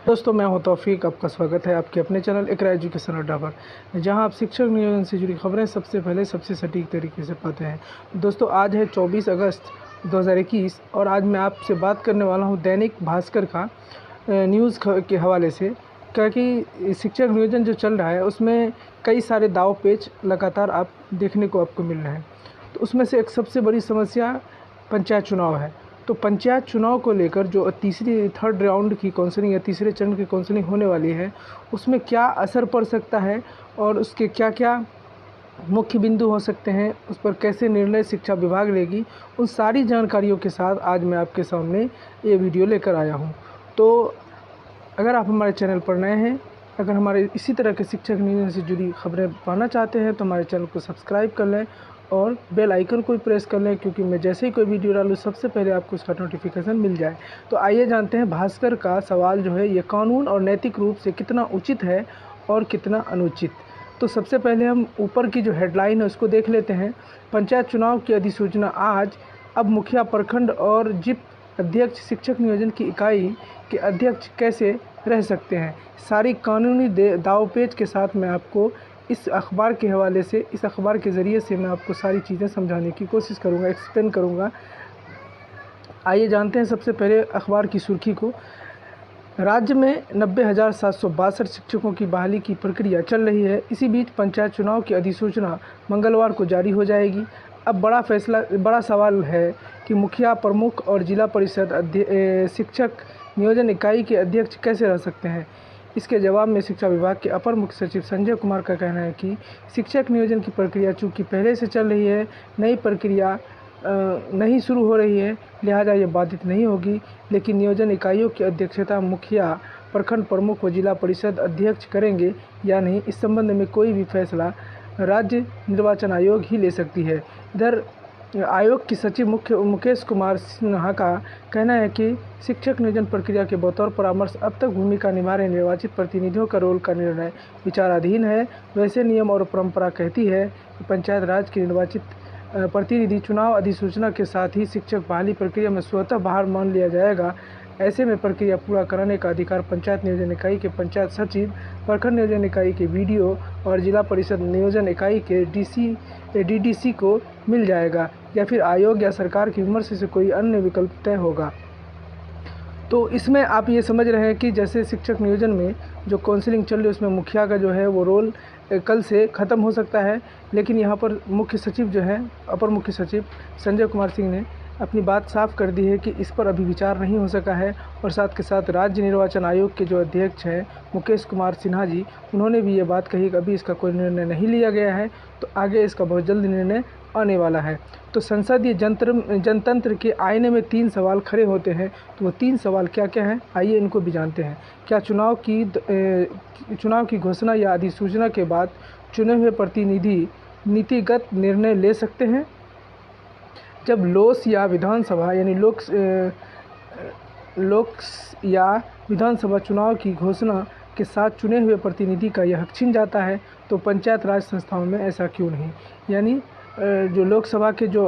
दोस्तों, मैं हूं तौफीक। आपका स्वागत है आपके अपने चैनल इकरा एजुकेशन अड्डा पर, जहां आप शिक्षक नियोजन से जुड़ी खबरें सबसे पहले सबसे सटीक तरीके से पाते हैं। दोस्तों, आज है 24 अगस्त 2021 और आज मैं आपसे बात करने वाला हूं दैनिक भास्कर का न्यूज़ के हवाले से, क्योंकि शिक्षक नियोजन जो चल रहा है उसमें कई सारे दाव पेच लगातार देखने को आपको मिल रहे हैं। तो उसमें से एक सबसे बड़ी समस्या पंचायत चुनाव है। तो पंचायत चुनाव को लेकर जो थर्ड राउंड की काउंसलिंग या तीसरे चरण की काउंसलिंग होने वाली है, उसमें क्या असर पड़ सकता है और उसके क्या क्या मुख्य बिंदु हो सकते हैं, उस पर कैसे निर्णय शिक्षा विभाग लेगी, उन सारी जानकारियों के साथ आज मैं आपके सामने ये वीडियो लेकर आया हूँ। तो अगर आप हमारे चैनल पर नए हैं, अगर हमारे इसी तरह के शिक्षक नियोजन से जुड़ी खबरें पाना चाहते हैं तो हमारे चैनल को सब्सक्राइब कर लें और बेल आइकन को भी प्रेस कर लें, क्योंकि मैं जैसे ही कोई वीडियो डालूँ सबसे पहले आपको उसका नोटिफिकेशन मिल जाए। तो आइए जानते हैं भास्कर का सवाल जो है ये कानून और नैतिक रूप से कितना उचित है और कितना अनुचित। तो सबसे पहले हम ऊपर की जो हेडलाइन है उसको देख लेते हैं। पंचायत चुनाव की अधिसूचना आज। अब मुखिया, प्रखंड और जिप अध्यक्ष शिक्षक नियोजन की इकाई के अध्यक्ष कैसे रह सकते हैं। सारी कानूनी दावपेच के साथ मैं आपको इस अखबार के हवाले से, इस अखबार के ज़रिए से मैं आपको सारी चीज़ें समझाने की कोशिश करूँगा, एक्सप्लेन करूँगा। आइए जानते हैं सबसे पहले अखबार की सुर्खी को। राज्य में 90,762 शिक्षकों की बहाली की प्रक्रिया चल रही है। इसी बीच पंचायत चुनाव की अधिसूचना मंगलवार को जारी हो जाएगी। अब बड़ा सवाल है कि मुखिया, प्रमुख और जिला परिषद शिक्षक नियोजन इकाई के अध्यक्ष कैसे रह सकते हैं। इसके जवाब में शिक्षा विभाग के अपर मुख्य सचिव संजय कुमार का कहना है कि शिक्षक नियोजन की प्रक्रिया चूँकि पहले से चल रही है, नई प्रक्रिया नहीं शुरू हो रही है, लिहाजा ये बाधित नहीं होगी। लेकिन नियोजन इकाइयों की अध्यक्षता मुखिया, प्रखंड प्रमुख व जिला परिषद अध्यक्ष करेंगे या नहीं, इस संबंध में कोई भी फैसला राज्य निर्वाचन आयोग ही ले सकती है। इधर आयोग की सचिव मुकेश कुमार सिन्हा का कहना है कि शिक्षक नियोजन प्रक्रिया के बतौर परामर्श अब तक भूमिका निभा रहे निर्वाचित प्रतिनिधियों का रोल का निर्णय विचाराधीन है। वैसे नियम और परंपरा कहती है कि पंचायत राज के निर्वाचित प्रतिनिधि चुनाव अधिसूचना के साथ ही शिक्षक बहाली प्रक्रिया में स्वतः बाहर मान लिया जाएगा। ऐसे में प्रक्रिया पूरा कराने का अधिकार पंचायत नियोजन इकाई के पंचायत सचिव, प्रखंड नियोजन इकाई के बीडीओ और जिला परिषद नियोजन इकाई के डीडीसी को मिल जाएगा, या फिर आयोग या सरकार की विमर्श से कोई अन्य विकल्प तय होगा। तो इसमें आप ये समझ रहे हैं कि जैसे शिक्षक नियोजन में जो काउंसलिंग चल रही है उसमें मुखिया का जो है वो रोल कल से ख़त्म हो सकता है। लेकिन यहाँ पर मुख्य सचिव जो हैं, अपर मुख्य सचिव संजय कुमार सिंह ने अपनी बात साफ कर दी है कि इस पर अभी विचार नहीं हो सका है। और साथ के साथ राज्य निर्वाचन आयोग के जो अध्यक्ष हैं मुकेश कुमार सिन्हा जी, उन्होंने भी ये बात कही कि अभी इसका कोई निर्णय नहीं लिया गया है, तो आगे इसका बहुत जल्द निर्णय आने वाला है। तो संसदीय जनतंत्र के आईने में 3 सवाल खड़े होते हैं। तो वो 3 सवाल क्या क्या हैं, आइए इनको भी जानते हैं। क्या चुनाव की घोषणा या अधिसूचना के बाद चुने हुए प्रतिनिधि नीतिगत निर्णय ले सकते हैं। जब लोक या विधानसभा चुनाव की घोषणा के साथ चुने हुए प्रतिनिधि का यह हक छिन जाता है, तो पंचायत राज संस्थाओं में ऐसा क्यों नहीं। यानी जो लोकसभा के जो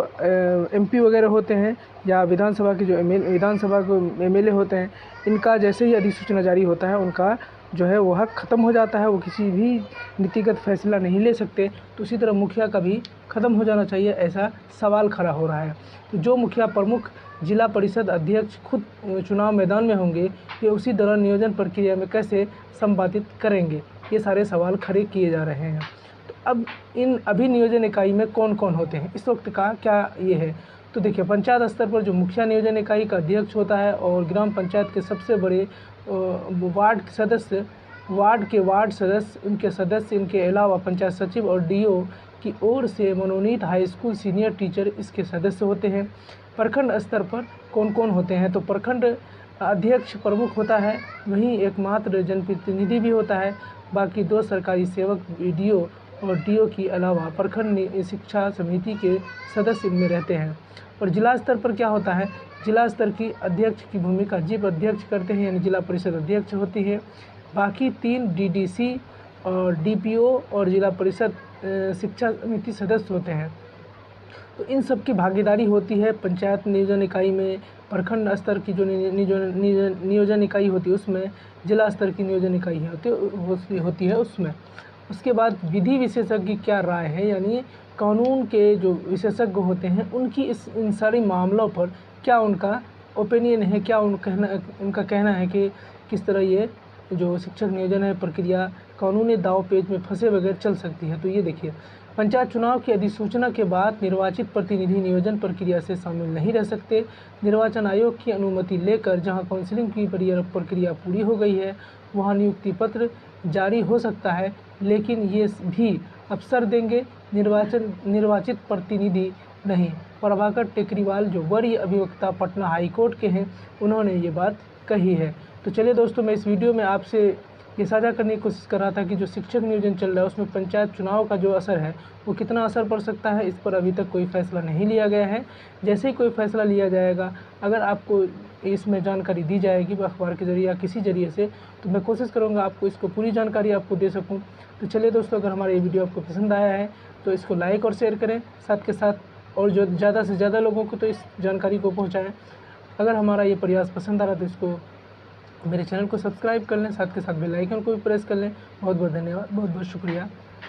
एमपी वगैरह होते हैं या विधानसभा के जो एमएलए होते हैं, इनका जैसे ही अधिसूचना जारी होता है उनका जो है वो हक ख़त्म हो जाता है, वो किसी भी नीतिगत फैसला नहीं ले सकते। तो उसी तरह मुखिया का भी ख़त्म हो जाना चाहिए, ऐसा सवाल खड़ा हो रहा है। तो जो मुखिया, प्रमुख, जिला परिषद अध्यक्ष खुद चुनाव मैदान में होंगे, ये उसी दौरान नियोजन प्रक्रिया में कैसे संपादित करेंगे, ये सारे सवाल खड़े किए जा रहे हैं। तो अब इन अभिनियोजन इकाई में कौन कौन होते हैं, इस वक्त का क्या ये है। तो देखिए, पंचायत स्तर पर जो मुखिया नियोजन इकाई का अध्यक्ष होता है और ग्राम पंचायत के सबसे बड़े वार्ड सदस्य, उनके सदस्य, इनके अलावा पंचायत सचिव और डीओ की ओर से मनोनीत हाई स्कूल सीनियर टीचर इसके सदस्य होते हैं। प्रखंड स्तर पर कौन कौन होते हैं, तो प्रखंड अध्यक्ष प्रमुख होता है, वहीं एकमात्र जनप्रतिनिधि भी होता है। बाकी 2 सरकारी सेवक बीडीओ और डीओ के अलावा प्रखंड शिक्षा समिति के सदस्य इनमें रहते हैं। और जिला स्तर पर क्या होता है, जिला स्तर की अध्यक्ष की भूमिका जिप अध्यक्ष करते हैं, यानी जिला परिषद अध्यक्ष होती है। बाकी 3 डीडीसी और डीपीओ और जिला परिषद शिक्षा समिति सदस्य होते हैं। तो इन सब की भागीदारी होती है पंचायत नियोजन इकाई में, प्रखंड स्तर की जो नियोजन इकाई होती है उसमें, जिला स्तर की नियोजन इकाई होती है उसमें। उसके बाद विधि विशेषज्ञ क्या राय है, यानी कानून के जो विशेषज्ञ होते हैं उनकी इन सारी मामलों पर क्या उनका ओपिनियन है, क्या उनका कहना है कि किस तरह ये जो शिक्षक नियोजन है प्रक्रिया कानूनी दाव पेच में फंसे बगैर चल सकती है। तो ये देखिए, पंचायत चुनाव की अधिसूचना के बाद निर्वाचित प्रतिनिधि नियोजन प्रक्रिया से शामिल नहीं रह सकते। निर्वाचन आयोग की अनुमति लेकर जहां काउंसलिंग की प्रक्रिया पूरी हो गई है वहां नियुक्ति पत्र जारी हो सकता है, लेकिन ये भी अफसर देंगे, निर्वाचित प्रतिनिधि नहीं। प्रभाकर टेकरीवाल जो वरीय अभिवक्ता पटना हाईकोर्ट के हैं, उन्होंने ये बात कही है। तो चलिए दोस्तों, मैं इस वीडियो में आपसे ये साझा करने की कोशिश कर रहा था कि जो शिक्षक नियोजन चल रहा है उसमें पंचायत चुनाव का जो असर है वो कितना असर पड़ सकता है, इस पर अभी तक कोई फैसला नहीं लिया गया है। जैसे ही कोई फैसला लिया जाएगा, अगर आपको इसमें जानकारी दी जाएगी अखबार के जरिए या किसी जरिए से, तो मैं कोशिश करूँगा आपको इसको पूरी जानकारी आपको दे सकूँ। तो चलिए दोस्तों, अगर हमारा ये वीडियो आपको पसंद आया है तो इसको लाइक और शेयर करें, साथ के साथ और जो ज़्यादा से ज़्यादा लोगों को तो इस जानकारी को पहुँचाएँ। अगर हमारा ये प्रयास पसंद आ रहा तो इसको मेरे चैनल को सब्सक्राइब कर लें, साथ के साथ बेल आइकन को भी प्रेस कर लें। बहुत बहुत धन्यवाद, बहुत बहुत शुक्रिया।